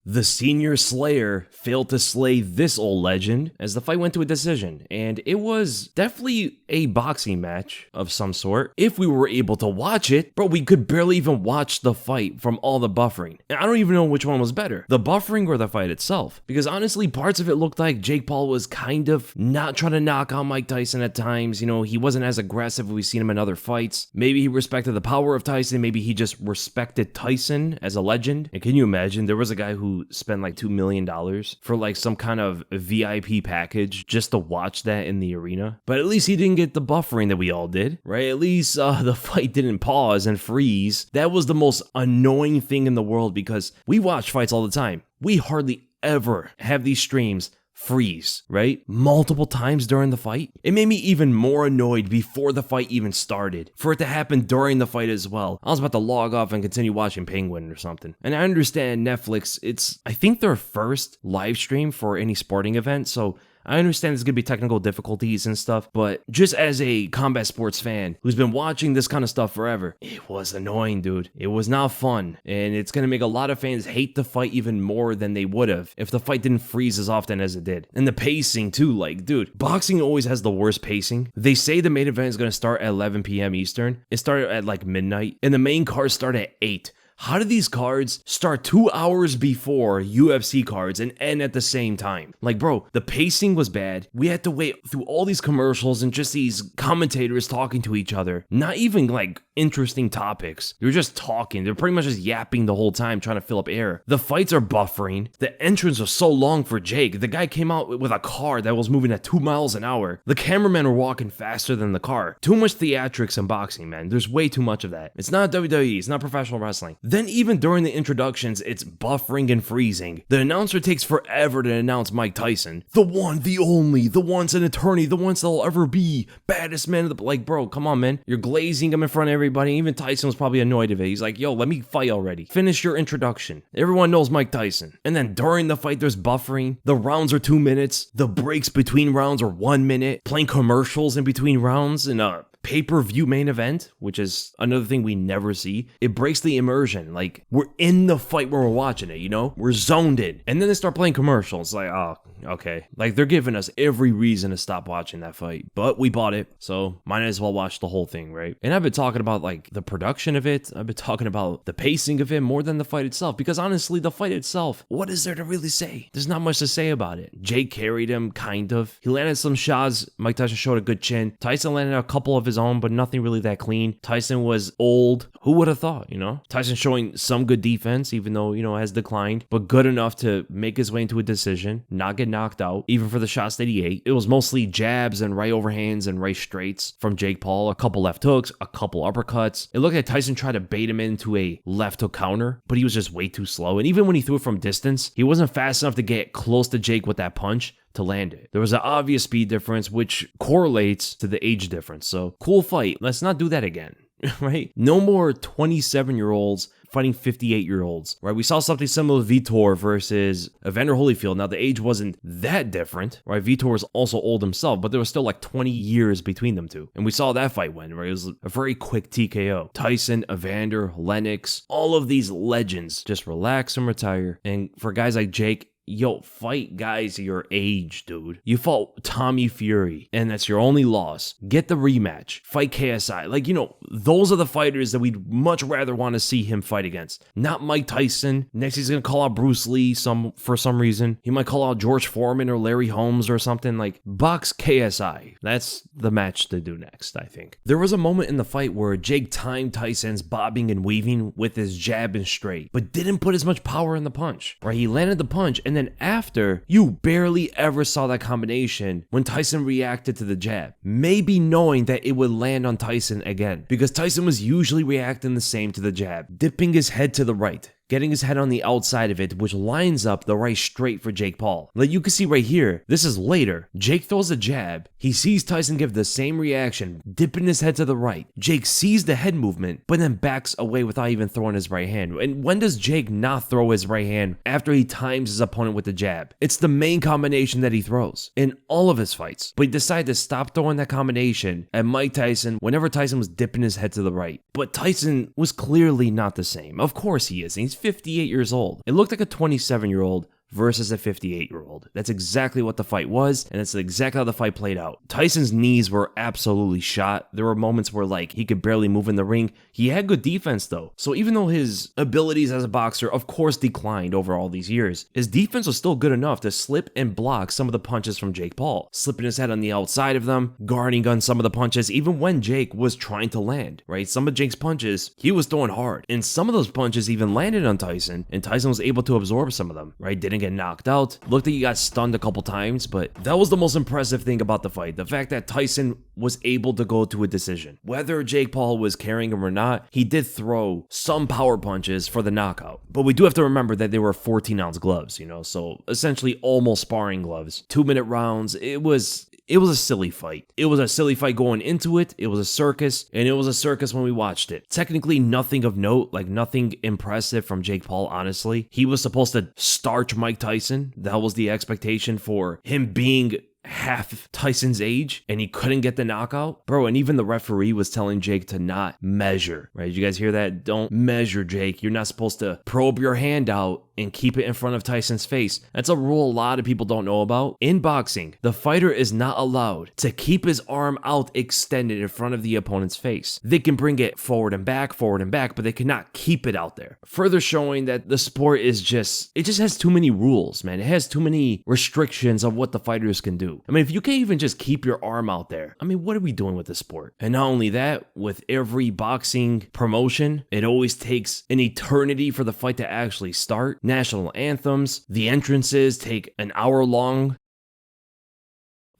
The senior slayer failed to slay this old legend as the fight went to a decision, and it was definitely a boxing match of some sort if we were able to watch it, but we could barely even watch the fight from all the buffering. And I don't even know which one was better, the buffering or the fight itself, because honestly parts of it looked like Jake Paul was kind of not trying to knock out Mike Tyson at times. He wasn't as aggressive as we've seen him in other fights. Maybe he respected the power of Tyson, maybe he just respected Tyson as a legend. And can you imagine, there was a guy who spent like $2 million for like some kind of VIP package just to watch that in the arena. But at least he didn't get the buffering that we all did, right? At least the fight didn't pause and freeze. That was the most annoying thing in the world because we watch fights all the time. We hardly ever have these streams freeze, right? Multiple times during the fight. It made me even more annoyed before the fight even started. For it to happen during the fight as well. I was about to log off and continue watching Penguin or something. And I understand Netflix, it's, I think, their first live stream for any sporting event, so I understand there's going to be technical difficulties and stuff, but just as a combat sports fan who's been watching this kind of stuff forever, it was annoying, dude. It was not fun, and it's going to make a lot of fans hate the fight even more than they would have if the fight didn't freeze as often as it did. And the pacing too, like, dude, boxing always has the worst pacing. They say the main event is going to start at 11 p.m. Eastern. It started at like midnight, and the main card started at 8. How do these cards start 2 hours before UFC cards and end at the same time? Like, bro, the pacing was bad. We had to wait through all these commercials and just these commentators talking to each other. Not even like interesting topics. They were just talking. They're pretty much just yapping the whole time trying to fill up air. The fights are buffering. The entrance was so long for Jake. The guy came out with a car that was moving at 2 miles an hour. The cameramen were walking faster than the car. Too much theatrics in boxing, man. There's way too much of that. It's not WWE. It's not professional wrestling. Then even during the introductions, it's buffering and freezing. The announcer takes forever to announce Mike Tyson. The one, the only, the once an eternity, the once there'll ever be, baddest man of the... Like, bro, come on, man. You're glazing him in front of everybody. Even Tyson was probably annoyed of it. He's like, yo, let me fight already. Finish your introduction. Everyone knows Mike Tyson. And then during the fight, there's buffering. The rounds are 2 minutes. The breaks between rounds are 1 minute. Playing commercials in between rounds and pay-per-view main event, which is another thing we never see. It breaks the immersion. Like, we're in the fight when we're watching it, We're zoned in. And then they start playing commercials. Like, oh, okay. Like, they're giving us every reason to stop watching that fight. But we bought it, so might as well watch the whole thing, right? And I've been talking about, like, the production of it. I've been talking about the pacing of it more than the fight itself. Because honestly, the fight itself, what is there to really say? There's not much to say about it. Jake carried him, kind of. He landed some shots. Mike Tyson showed a good chin. Tyson landed a couple of his own, but nothing really that clean. Tyson was old. Who would have thought, Tyson showing some good defense, even though, has declined, but good enough to make his way into a decision, not get knocked out, even for the shots that he ate. It was mostly jabs and right overhands and right straights from Jake Paul, a couple left hooks, a couple uppercuts. It looked like Tyson tried to bait him into a left hook counter, but he was just way too slow. And even when he threw it from distance, he wasn't fast enough to get close to Jake with that punch to land it. There was an obvious speed difference, which correlates to the age difference. So, cool fight. Let's not do that again, right? No more 27-year-olds fighting 58-year-olds, right? We saw something similar with Vitor versus Evander Holyfield. Now, the age wasn't that different, right? Vitor was also old himself, but there was still like 20 years between them two. And we saw that fight win, right? It was a very quick TKO. Tyson, Evander, Lennox, all of these legends just relax and retire. And for guys like Jake, yo, fight guys your age, dude. You fought Tommy Fury, and that's your only loss. Get the rematch. Fight KSI. Like, those are the fighters that we'd much rather want to see him fight against. Not Mike Tyson. Next, he's going to call out Bruce Lee for some reason. He might call out George Foreman or Larry Holmes or something. Like, box KSI. That's the match to do next, I think. There was a moment in the fight where Jake timed Tyson's bobbing and weaving with his jab and straight, but didn't put as much power in the punch, right? He landed the punch, and then after, you barely ever saw that combination when Tyson reacted to the jab. Maybe knowing that it would land on Tyson again, because Tyson was usually reacting the same to the jab, dipping his head to the right, getting his head on the outside of it, which lines up the right straight for Jake Paul. Like you can see right here, this is later. Jake throws a jab. He sees Tyson give the same reaction, dipping his head to the right. Jake sees the head movement, but then backs away without even throwing his right hand. And when does Jake not throw his right hand after he times his opponent with the jab? It's the main combination that he throws in all of his fights. But he decided to stop throwing that combination at Mike Tyson whenever Tyson was dipping his head to the right. But Tyson was clearly not the same. Of course he is. He's 58 years old. It looked like a 27-year-old versus a 58-year-old. That's exactly what the fight was, and that's exactly how the fight played out. Tyson's knees were absolutely shot. There were moments where, like, he could barely move in the ring. He had good defense, though. So even though his abilities as a boxer, of course, declined over all these years, his defense was still good enough to slip and block some of the punches from Jake Paul, slipping his head on the outside of them, guarding on some of the punches, even when Jake was trying to land, right? Some of Jake's punches, he was throwing hard, and some of those punches even landed on Tyson, and Tyson was able to absorb some of them, right? Didn't get knocked out. Looked like he got stunned a couple times, but that was the most impressive thing about the fight. The fact that Tyson was able to go to a decision. Whether Jake Paul was carrying him or not, he did throw some power punches for the knockout. But we do have to remember that they were 14-ounce gloves, so essentially almost sparring gloves. 2-minute rounds. It was a silly fight. It was a silly fight going into it. It was a circus, and it was a circus when we watched it. Technically, nothing of note, like nothing impressive from Jake Paul, honestly. He was supposed to starch Mike Tyson. That was the expectation for him being half Tyson's age, and he couldn't get the knockout. Bro, and even the referee was telling Jake to not measure, right? Did you guys hear that? Don't measure, Jake. You're not supposed to probe your hand out and keep it in front of Tyson's face. That's a rule a lot of people don't know about. In boxing, the fighter is not allowed to keep his arm out extended in front of the opponent's face. They can bring it forward and back, but they cannot keep it out there. Further showing that the sport is it just has too many rules, man. It has too many restrictions of what the fighters can do. I mean, if you can't even just keep your arm out there, I mean, what are we doing with the sport? And not only that, with every boxing promotion, it always takes an eternity for the fight to actually start. National anthems, the entrances take an hour long.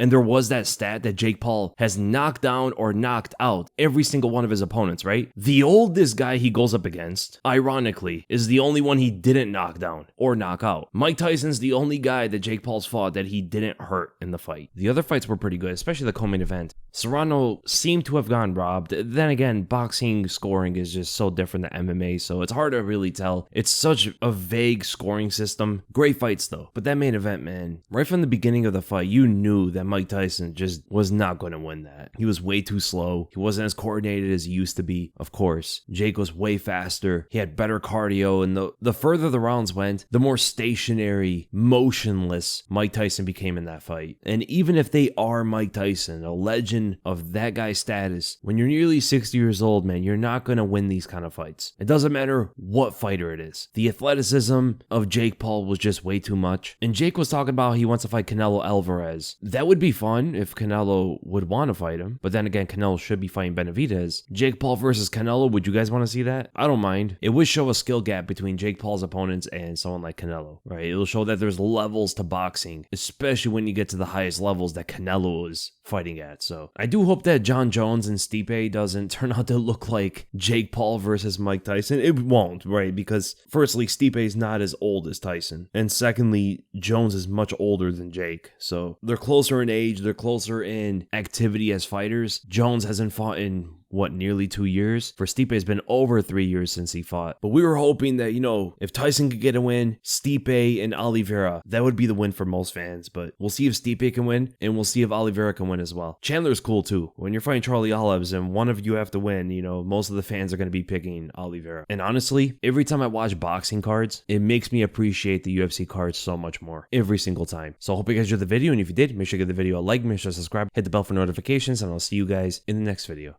And there was that stat that Jake Paul has knocked down or knocked out every single one of his opponents, right? The oldest guy he goes up against, ironically, is the only one he didn't knock down or knock out. Mike Tyson's the only guy that Jake Paul's fought that he didn't hurt in the fight. The other fights were pretty good, especially the co-main event. Serrano seemed to have gone robbed. Then again, boxing scoring is just so different than MMA, so it's hard to really tell. It's such a vague scoring system. Great fights, though. But that main event, man, right from the beginning of the fight, you knew that Mike Tyson just was not going to win that. He was way too slow. He wasn't as coordinated as he used to be. Of course, Jake was way faster. He had better cardio, and the further the rounds went, the more stationary, motionless Mike Tyson became in that fight. And even if they are Mike Tyson, a legend of that guy's status, when you're nearly 60 years old, man, you're not going to win these kind of fights. It doesn't matter what fighter it is. The athleticism of Jake Paul was just way too much. And Jake was talking about he wants to fight Canelo Alvarez. That would be fun if Canelo would want to fight him. But then again, Canelo should be fighting Benavidez. Jake Paul versus Canelo, would you guys want to see that? I don't mind. It would show a skill gap between Jake Paul's opponents and someone like Canelo, right? It'll show that there's levels to boxing, especially when you get to the highest levels that Canelo is fighting at. So I do hope that John Jones and Stipe doesn't turn out to look like Jake Paul versus Mike Tyson. It won't, right? Because firstly, Stipe is not as old as Tyson. And secondly, Jones is much older than Jake. So they're closer in age. They're closer in activity as fighters. Jones hasn't fought in nearly 2 years? For Stipe, it's been over 3 years since he fought. But we were hoping that, if Tyson could get a win, Stipe and Oliveira, that would be the win for most fans. But we'll see if Stipe can win, and we'll see if Oliveira can win as well. Chandler's cool too. When you're fighting Charlie Olives and one of you have to win, most of the fans are going to be picking Oliveira. And honestly, every time I watch boxing cards, it makes me appreciate the UFC cards so much more. Every single time. So I hope you guys enjoyed the video, and if you did, make sure to give the video a like, make sure to subscribe, hit the bell for notifications, and I'll see you guys in the next video.